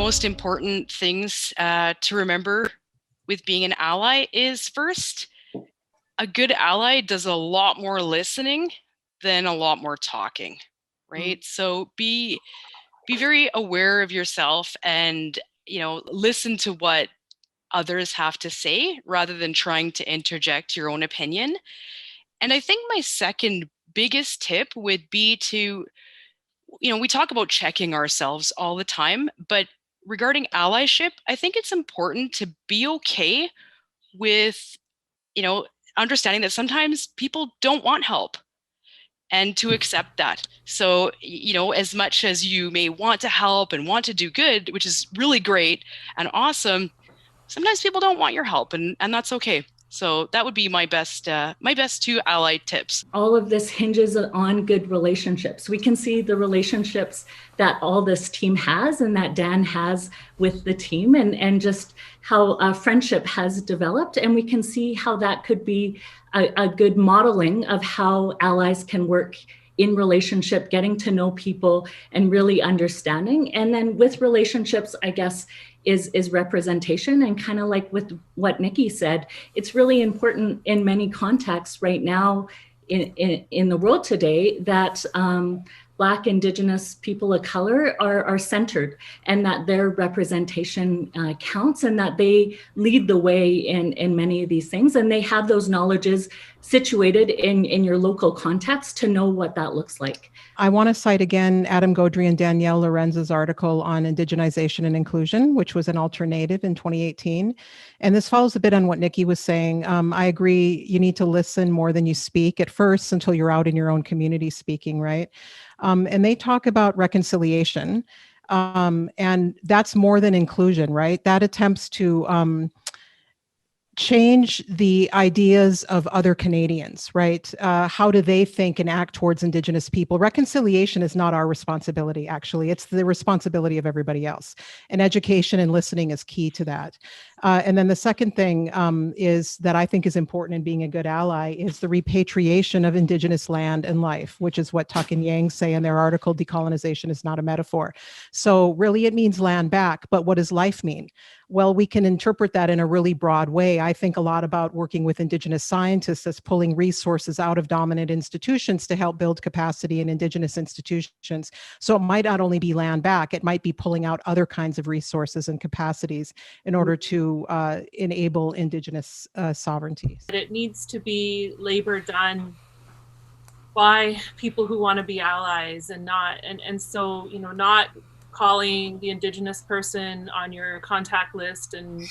most important things to remember with being an ally is first, a good ally does a lot more listening than a lot more talking, right? So be very aware of yourself and, listen to what others have to say rather than trying to interject your own opinion. And I think my second biggest tip would be to, we talk about checking ourselves all the time, but regarding allyship, I think it's important to be okay with, you know, understanding that sometimes people don't want help and to accept that. So, as much as you may want to help and want to do good, which is really great and awesome, sometimes people don't want your help, and that's okay. So that would be my best two ally tips. All of this hinges on good relationships. We can see the relationships that all this team has and that Dan has with the team, and just how a friendship has developed. And we can see how that could be a good modeling of how allies can work in relationship, getting to know people and really understanding. And then with relationships, I guess, is representation. And kind of like with what Nikki said, it's really important in many contexts right now in the world today that Black, Indigenous people of color are centered, and that their representation counts, and that they lead the way in many of these things. And they have those knowledges situated in your local context to know what that looks like. I want to cite again Adam Gaudry and Danielle Lorenz's article on indigenization and inclusion, which was an alternative in 2018. And this follows a bit on what Nikki was saying. I agree, you need to listen more than you speak at first until you're out in your own community speaking, right? And they talk about reconciliation. And that's more than inclusion, right? That attempts to change the ideas of other Canadians, right? How do they think and act towards Indigenous people? Reconciliation is not our responsibility, actually. It's the responsibility of everybody else. And education and listening is key to that. And then the second thing is that I think is important in being a good ally is the repatriation of Indigenous land and life, which is what Tuck and Yang say in their article, Decolonization is not a metaphor. So really it means land back, but what does life mean? Well, we can interpret that in a really broad way. I think a lot about working with Indigenous scientists as pulling resources out of dominant institutions to help build capacity in Indigenous institutions. So it might not only be land back, it might be pulling out other kinds of resources and capacities in order to enable Indigenous sovereignty. It needs to be labor done by people who want to be allies, and not, and so, not calling the Indigenous person on your contact list and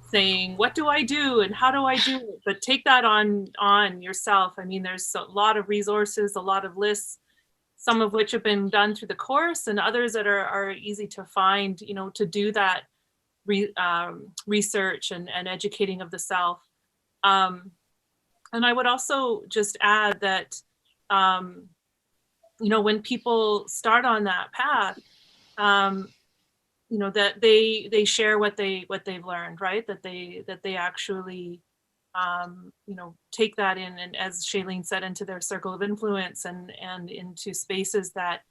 saying, what do I do and how do I do it? But take that on yourself. I mean, there's a lot of resources, a lot of lists, some of which have been done through the course and others that are easy to find, to do that research and educating of the self. And I would also just add that, when people start on that path, that they share what they've learned, right? That they actually, take that in, and as Shailene said, into their circle of influence and into spaces that,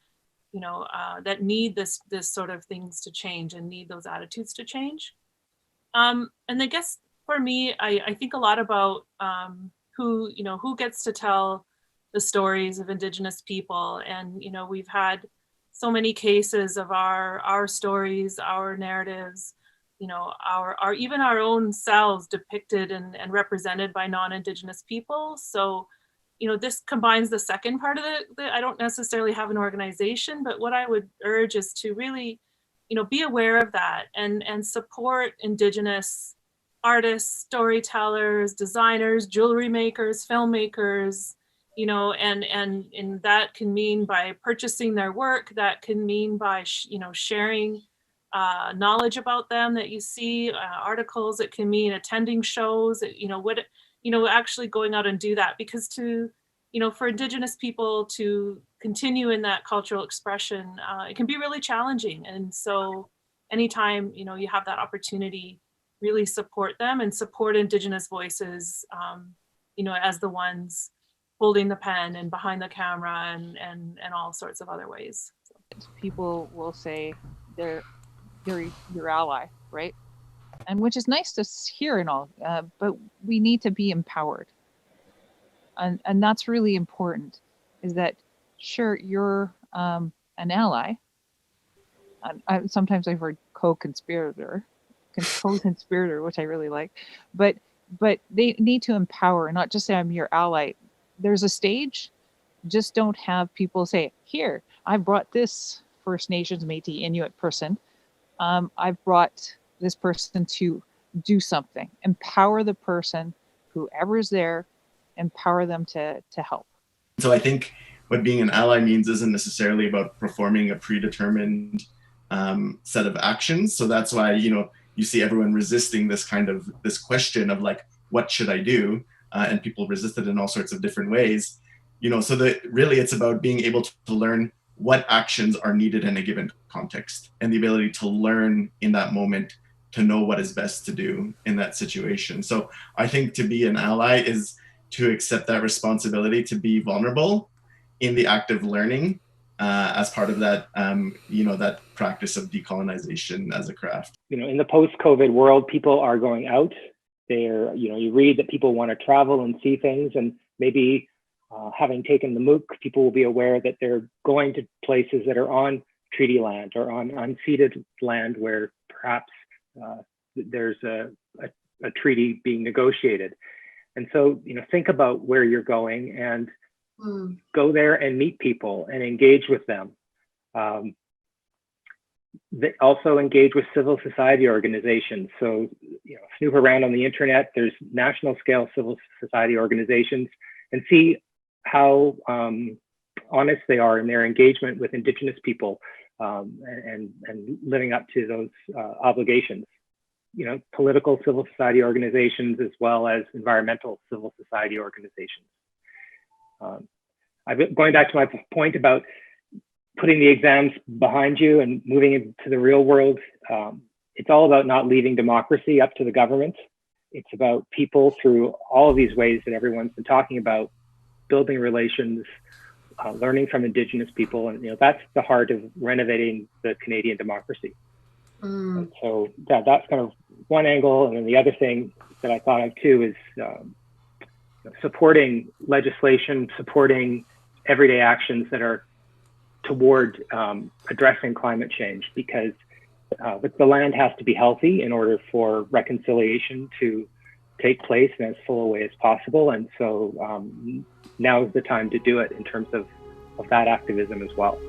that need this sort of things to change and need those attitudes to change. And I guess for me, I think a lot about who gets to tell the stories of Indigenous people. And, we've had so many cases of our stories, our narratives, our even our own selves depicted and represented by non-Indigenous people. So, this combines the second part of it. I don't necessarily have an organization, but what I would urge is to really, be aware of that and support Indigenous artists, storytellers, designers, jewelry makers, filmmakers, and that can mean by purchasing their work, that can mean by, sharing knowledge about them that you see, articles, it can mean attending shows, actually going out and do that, because for Indigenous people to continue in that cultural expression, it can be really challenging. And so anytime, you have that opportunity, really support them and support Indigenous voices, as the ones holding the pen and behind the camera and all sorts of other ways. People will say they're your ally, right? And which is nice to hear and all, but we need to be empowered. And that's really important, is that sure, you're an ally. Sometimes I've heard co-conspirator, which I really like, but they need to empower, not just say I'm your ally. There's a stage. Just don't have people say, here, I brought this First Nations, Métis, Inuit person. I've brought this person to do something. Empower the person, whoever's there, empower them to help. So I think what being an ally means isn't necessarily about performing a predetermined set of actions. So that's why, you see everyone resisting this question of like, what should I do? And people resist it in all sorts of different ways. So that really it's about being able to learn what actions are needed in a given context, and the ability to learn in that moment to know what is best to do in that situation. So I think to be an ally is to accept that responsibility to be vulnerable in the act of learning as part of that, that practice of decolonization as a craft. In the post-COVID world, people are going out. They're, you read that people want to travel and see things, and maybe having taken the MOOC, people will be aware that they're going to places that are on treaty land or on unceded land where perhaps there's a treaty being negotiated. And so, think about where you're going and go there and meet people and engage with them. They also engage with civil society organizations. So, snoop around on the internet, there's national scale civil society organizations, and see how honest they are in their engagement with Indigenous people and living up to those obligations. Political civil society organizations as well as environmental civil society organizations. Going back to my point about putting the exams behind you and moving into the real world, it's all about not leaving democracy up to the government. It's about people through all of these ways that everyone's been talking about, building relations, learning from Indigenous people. And that's the heart of renovating the Canadian democracy. And so that's kind of one angle. And then the other thing that I thought of too is supporting legislation, supporting everyday actions that are toward addressing climate change, because the land has to be healthy in order for reconciliation to take place in as full a way as possible. And so now is the time to do it in terms of that activism as well.